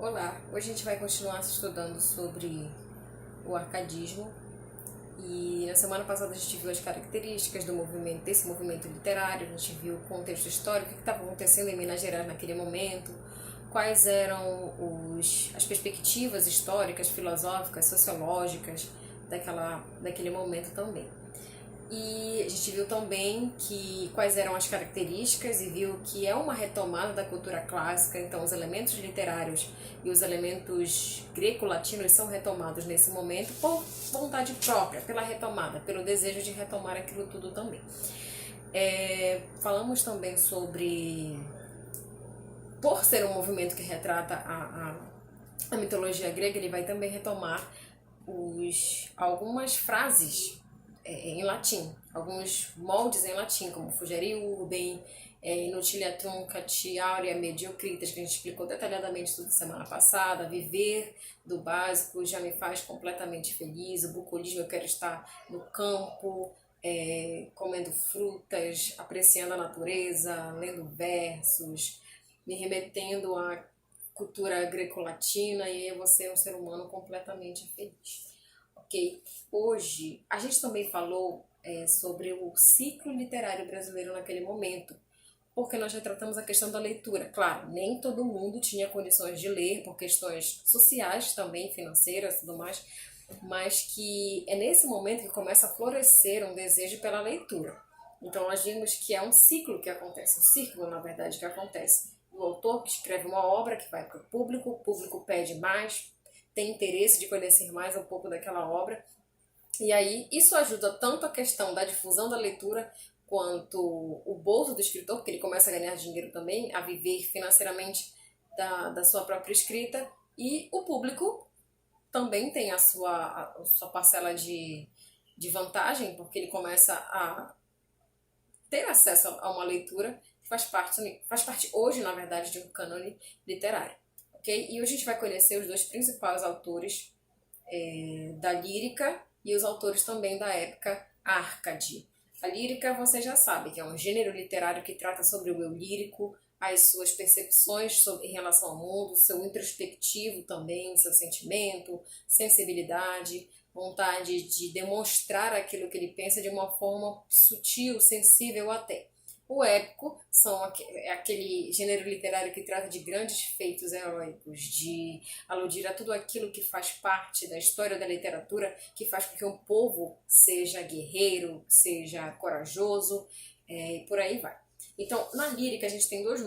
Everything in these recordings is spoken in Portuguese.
Olá, hoje a gente vai continuar estudando sobre o arcadismo e na semana passada a gente viu as características do movimento, desse movimento literário, a gente viu o contexto histórico, o que estava acontecendo em Minas Gerais naquele momento, quais eram as perspectivas históricas, filosóficas, sociológicas daquele momento também. E a gente viu também quais eram as características e viu que é uma retomada da cultura clássica, então os elementos literários e os elementos greco-latinos são retomados nesse momento por vontade própria, pela retomada, pelo desejo de retomar aquilo tudo também. Falamos também sobre, por ser um movimento que retrata a mitologia grega, ele vai também retomar algumas frases em latim, alguns moldes em latim, como Fugere Urbem, Inutilia Truncat, Aurea Mediocritas, que a gente explicou detalhadamente tudo semana passada, Viver do básico já me faz completamente feliz, o bucolismo, eu quero estar no campo, comendo frutas, apreciando a natureza, lendo versos, me remetendo à cultura greco-latina, e aí eu vou ser um ser humano completamente feliz. Ok? Hoje, a gente também falou sobre o ciclo literário brasileiro naquele momento, porque nós já tratamos a questão da leitura. Claro, nem todo mundo tinha condições de ler, por questões sociais também, financeiras e tudo mais, mas que é nesse momento que começa a florescer um desejo pela leitura. Então, nós vimos que é um ciclo que acontece, um círculo, na verdade, que acontece. O autor que escreve uma obra que vai para o público pede mais, tem interesse de conhecer mais um pouco daquela obra. E aí, isso ajuda tanto a questão da difusão da leitura, quanto o bolso do escritor, porque ele começa a ganhar dinheiro também, a viver financeiramente da sua própria escrita, e o público também tem a sua parcela de vantagem, porque ele começa a ter acesso a uma leitura que faz parte hoje, na verdade, de um cânone literário. Okay? E hoje a gente vai conhecer os dois principais autores da lírica e os autores também da época Árcade. A lírica, você já sabe, que é um gênero literário que trata sobre o eu lírico, as suas percepções em relação ao mundo, seu introspectivo também, seu sentimento, sensibilidade, vontade de demonstrar aquilo que ele pensa de uma forma sutil, sensível até. O épico é aquele gênero literário que trata de grandes feitos heróicos, de aludir a tudo aquilo que faz parte da história da literatura, que faz com que um povo seja guerreiro, seja corajoso, e por aí vai. Então, na lírica a gente tem dois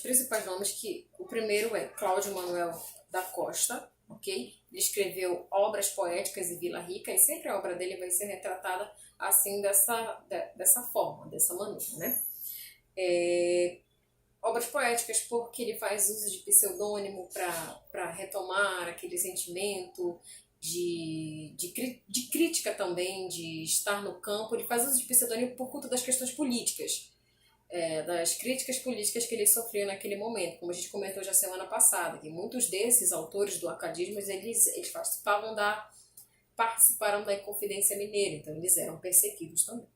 principais nomes, que o primeiro é Cláudio Manuel da Costa, ok? Ele escreveu obras poéticas e Vila Rica, e sempre a obra dele vai ser retratada assim, dessa forma, dessa maneira, né? Obras poéticas porque ele faz uso de pseudônimo para retomar aquele sentimento de crítica também, de estar no campo. Ele faz uso de pseudônimo por conta das questões políticas, das críticas políticas que ele sofreu naquele momento, como a gente comentou já semana passada, que muitos desses autores do arcadismo, eles participaram da Inconfidência Mineira, então eles eram perseguidos também.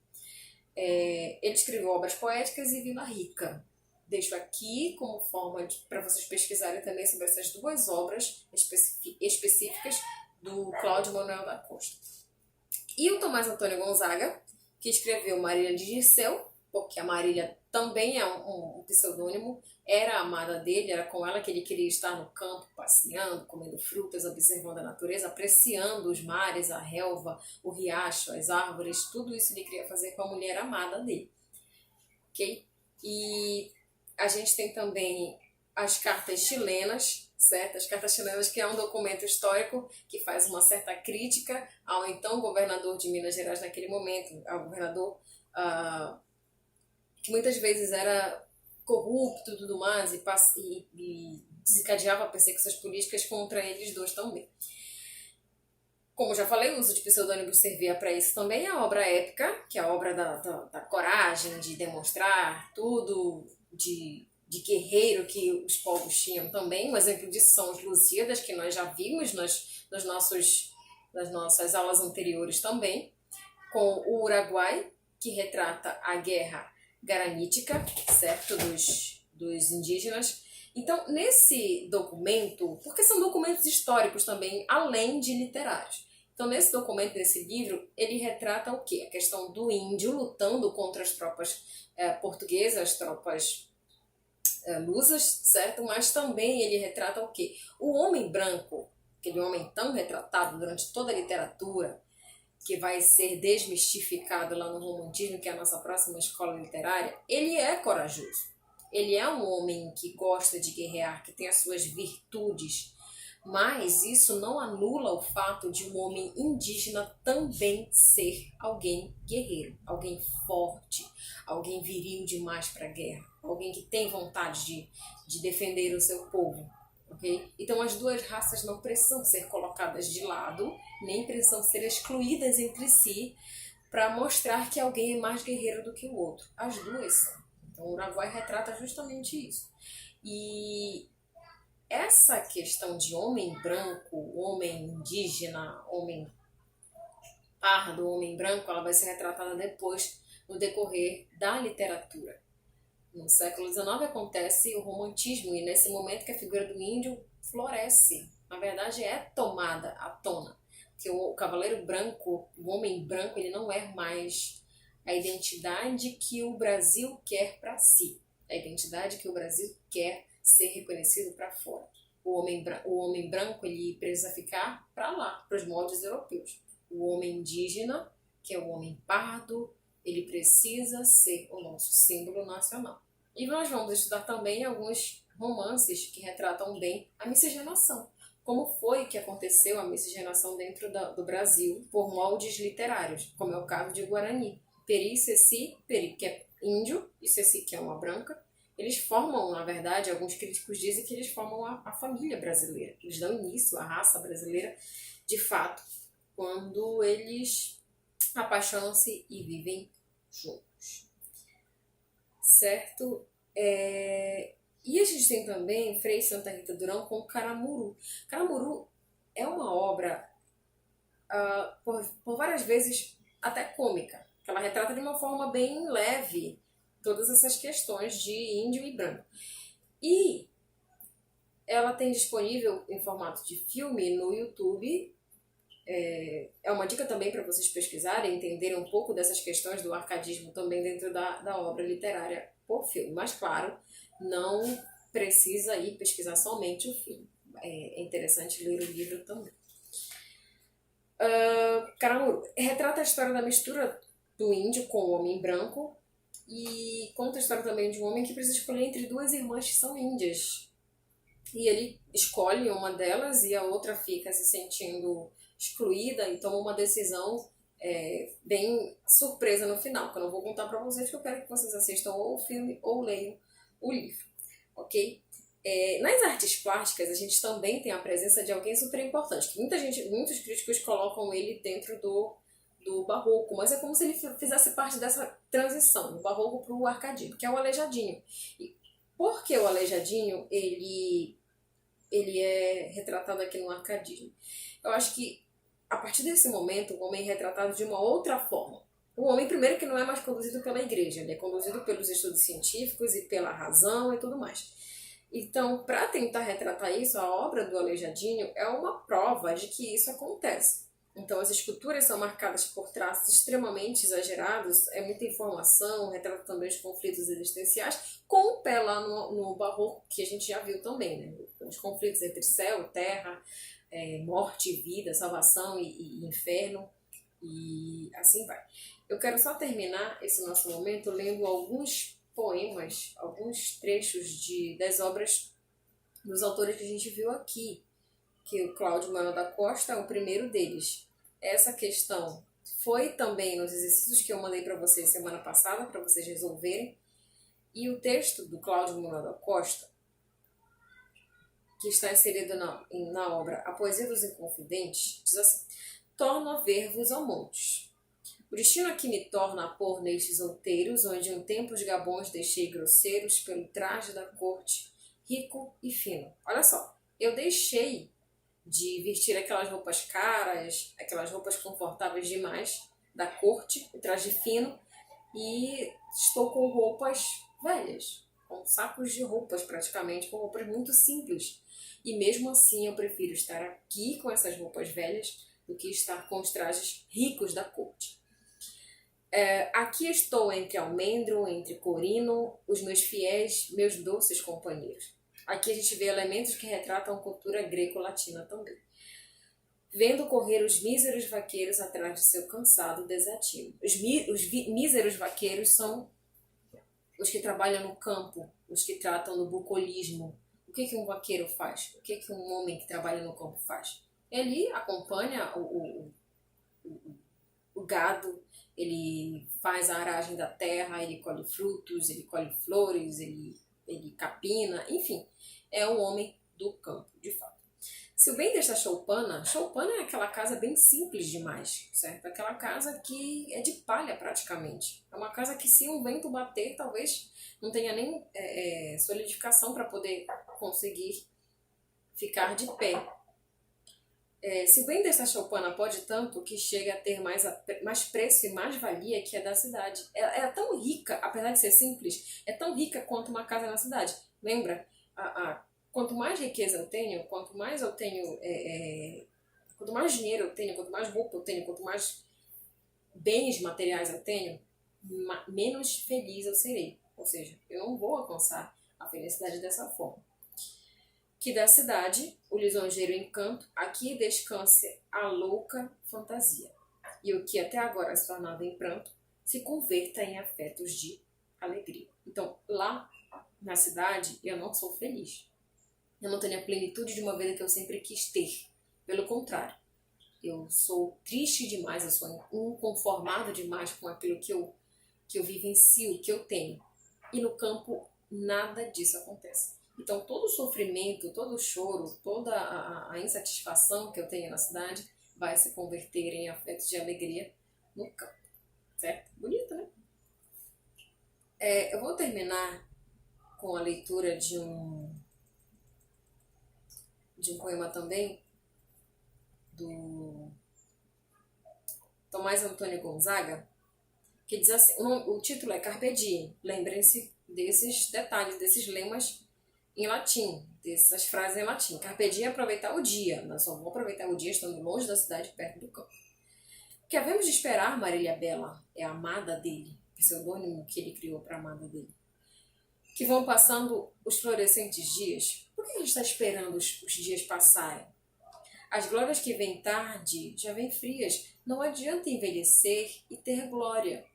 Ele escreveu obras poéticas e Vila Rica. Deixo aqui como forma para vocês pesquisarem também sobre essas duas obras específicas do Cláudio Manuel da Costa. E o Tomás Antônio Gonzaga, que escreveu Marília de Dirceu, porque a Marília também é um pseudônimo, era a amada dele, era com ela que ele queria estar no campo, passeando, comendo frutas, observando a natureza, apreciando os mares, a relva, o riacho, as árvores, tudo isso ele queria fazer com a mulher amada dele. Ok? E a gente tem também as cartas chilenas, certo? As cartas chilenas, que é um documento histórico que faz uma certa crítica ao então governador de Minas Gerais naquele momento, ao governador que muitas vezes era corrupto e tudo mais, e desencadeava perseguições políticas contra eles dois também. Como já falei, o uso de pseudônimos servia para isso também. A obra épica, que é a obra da coragem, de demonstrar tudo, de guerreiro que os povos tinham também. Um exemplo disso são os Lusíadas, que nós já vimos nas nossas aulas anteriores também. Com o Uruguai, que retrata a guerra garanítica, certo, dos indígenas, Então, nesse documento, porque são documentos históricos também, além de literários. Então, nesse documento, nesse livro, ele retrata o quê? A questão do índio lutando contra as tropas portuguesas, as tropas lusas, certo? Mas também ele retrata o quê? O homem branco, aquele homem tão retratado durante toda a literatura, que vai ser desmistificado lá no romantismo, que é a nossa próxima escola literária, ele é corajoso. Ele é um homem que gosta de guerrear, que tem as suas virtudes, mas isso não anula o fato de um homem indígena também ser alguém guerreiro, alguém forte, alguém viril demais para a guerra, alguém que tem vontade de defender o seu povo. Okay? Então as duas raças não precisam ser colocadas de lado, nem precisam ser excluídas entre si para mostrar que alguém é mais guerreiro do que o outro. As duas são. Então o Uruguai retrata justamente isso. E essa questão de homem branco, homem indígena, homem pardo, homem branco, ela vai ser retratada depois no decorrer da literatura. No século XIX acontece o romantismo e nesse momento que a figura do índio floresce. Na verdade é tomada à tona. Porque o cavaleiro branco, o homem branco, ele não é mais a identidade que o Brasil quer para si. A identidade que o Brasil quer ser reconhecido para fora. O homem branco ele precisa ficar para lá, para os moldes europeus. O homem indígena, que é o homem pardo, ele precisa ser o nosso símbolo nacional. E nós vamos estudar também alguns romances que retratam bem a miscigenação. Como foi que aconteceu a miscigenação dentro do Brasil por moldes literários, como é o caso de Guarani. Peri e Ceci, Peri, que é índio, e Ceci, que é uma branca, eles formam, na verdade, alguns críticos dizem que eles formam a família brasileira. Eles dão início à raça brasileira, de fato, quando eles apaixonam-se e vivem juntos. Certo? E a gente tem também Frei Santa Rita Durão com Caramuru. Caramuru é uma obra, por várias vezes, até cômica. Ela retrata de uma forma bem leve todas essas questões de índio e branco. E ela tem disponível em formato de filme no YouTube. É uma dica também para vocês pesquisarem, entenderem um pouco dessas questões do arcadismo também dentro da obra literária por filme. Mas, claro, não precisa ir pesquisar somente o filme. É interessante ler o livro também. Caramuru retrata a história da mistura do índio com o homem branco e conta a história também de um homem que precisa escolher entre duas irmãs que são índias. E ele escolhe uma delas e a outra fica se sentindo excluída e toma uma decisão bem surpresa no final, que eu não vou contar para vocês, porque eu quero que vocês assistam ou o filme ou leiam o livro, ok? Nas artes plásticas, a gente também tem a presença de alguém super importante, que muitos críticos colocam ele dentro do barroco, mas é como se ele fizesse parte dessa transição, do barroco para o arcadismo, que é o Aleijadinho. E por que o Aleijadinho ele é retratado aqui no arcadismo? Eu acho que a partir desse momento o homem é retratado de uma outra forma. O homem, primeiro, que não é mais conduzido pela igreja, ele é conduzido pelos estudos científicos e pela razão e tudo mais. Então, para tentar retratar isso, a obra do Aleijadinho é uma prova de que isso acontece. Então, as esculturas são marcadas por traços extremamente exagerados, é muita informação, retrata também os conflitos existenciais, com o pé lá no barroco, que a gente já viu também, né? Os conflitos entre céu, terra, morte e vida, salvação e inferno, e assim vai. Eu quero só terminar esse nosso momento lendo alguns poemas, alguns trechos das obras dos autores que a gente viu aqui, que o Cláudio Manuel da Costa é o primeiro deles. Essa questão foi também nos exercícios que eu mandei para vocês semana passada, para vocês resolverem. E o texto do Cláudio Manuel da Costa, que está inserido na obra A Poesia dos Inconfidentes, diz assim: torno a ver-vos ao montes. O destino aqui me torna a pôr nestes outeiros, onde um tempo os gabões deixei grosseiros pelo traje da corte, rico e fino. Olha só, eu deixei de vestir aquelas roupas caras, aquelas roupas confortáveis demais da corte, o traje fino, e estou com roupas velhas, com sacos de roupas praticamente, com roupas muito simples. E mesmo assim eu prefiro estar aqui com essas roupas velhas do que estar com os trajes ricos da corte. Aqui estou entre almendro, entre corino, os meus fiéis, meus doces companheiros. Aqui a gente vê elementos que retratam a cultura greco-latina também. Vendo correr os míseros vaqueiros atrás de seu cansado desatino. Os míseros vaqueiros são os que trabalham no campo, os que tratam do bucolismo. O que um vaqueiro faz? O que um homem que trabalha no campo faz? Ele acompanha o gado, ele faz a aragem da terra, ele colhe frutos, ele colhe flores, ele capina, enfim, é o homem do campo, de fato. Se o bem desta choupana é aquela casa bem simples demais, certo? Aquela casa que é de palha praticamente. É uma casa que se um vento bater, talvez não tenha nem solidificação para poder conseguir ficar de pé. Se o bem dessa choupana pode tanto que chega a ter mais preço e mais valia que a da cidade. Ela é tão rica, apesar de ser simples, é tão rica quanto uma casa na cidade. Lembra? Quanto mais riqueza eu tenho, quanto mais eu tenho, quanto mais dinheiro eu tenho, quanto mais roupa eu tenho, quanto mais bens materiais eu tenho, menos feliz eu serei. Ou seja, eu não vou alcançar a felicidade dessa forma. Que da cidade, o lisonjeiro encanto, aqui descanse a louca fantasia. E o que até agora se tornava em pranto, se converta em afetos de alegria. Então, lá na cidade, eu não sou feliz. Eu não tenho a plenitude de uma vida que eu sempre quis ter. Pelo contrário, eu sou triste demais, eu sou inconformado demais com aquilo que eu vivencio, que eu tenho. E no campo, nada disso acontece. Então, todo o sofrimento, todo o choro, toda a insatisfação que eu tenho na cidade vai se converter em afetos de alegria no campo. Certo? Bonito, né? Eu vou terminar com a leitura de um poema também do Tomás Antônio Gonzaga, que diz assim, o título é Carpe Diem. Lembrem-se desses detalhes, desses lemas em latim, dessas frases em latim. Carpe diem é aproveitar o dia. Nós só vamos aproveitar o dia estando longe da cidade, perto do campo. O que havemos de esperar, Marília Bela, é a amada dele, pseudônimo que ele criou para a amada dele. Que vão passando os florescentes dias. Por que a gente está esperando os dias passarem? As glórias que vêm tarde já vêm frias. Não adianta envelhecer e ter glória,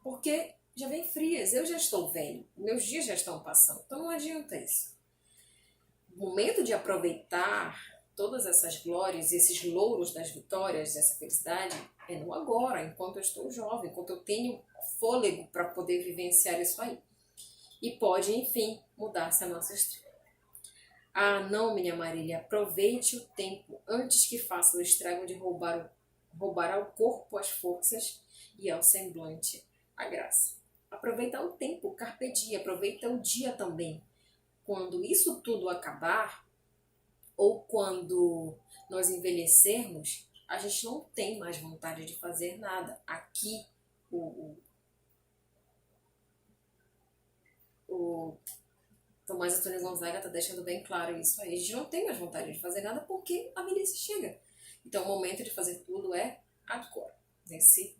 porque já vem frias, eu já estou velho, meus dias já estão passando, então não adianta isso. O momento de aproveitar todas essas glórias, esses louros das vitórias, essa felicidade, é no agora, enquanto eu estou jovem, enquanto eu tenho fôlego para poder vivenciar isso aí. E pode, enfim, mudar-se a nossa estrela. Ah, não, minha Marília, aproveite o tempo antes que faça o estrago de roubar ao corpo as forças e ao semblante a graça. Aproveita o tempo, carpe diem, aproveita o dia também. Quando isso tudo acabar, ou quando nós envelhecermos, a gente não tem mais vontade de fazer nada. Aqui, o Tomás Antônio Gonzaga está deixando bem claro isso aí. A gente não tem mais vontade de fazer nada porque a velhice chega. Então, o momento de fazer tudo é agora, nesse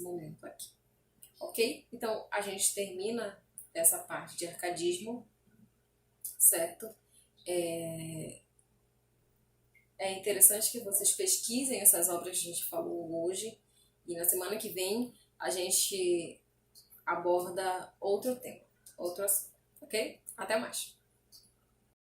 momento aqui. Ok? Então, a gente termina essa parte de arcadismo, certo? É interessante que vocês pesquisem essas obras que a gente falou hoje e na semana que vem a gente aborda outro tema, outro assunto, ok? Até mais!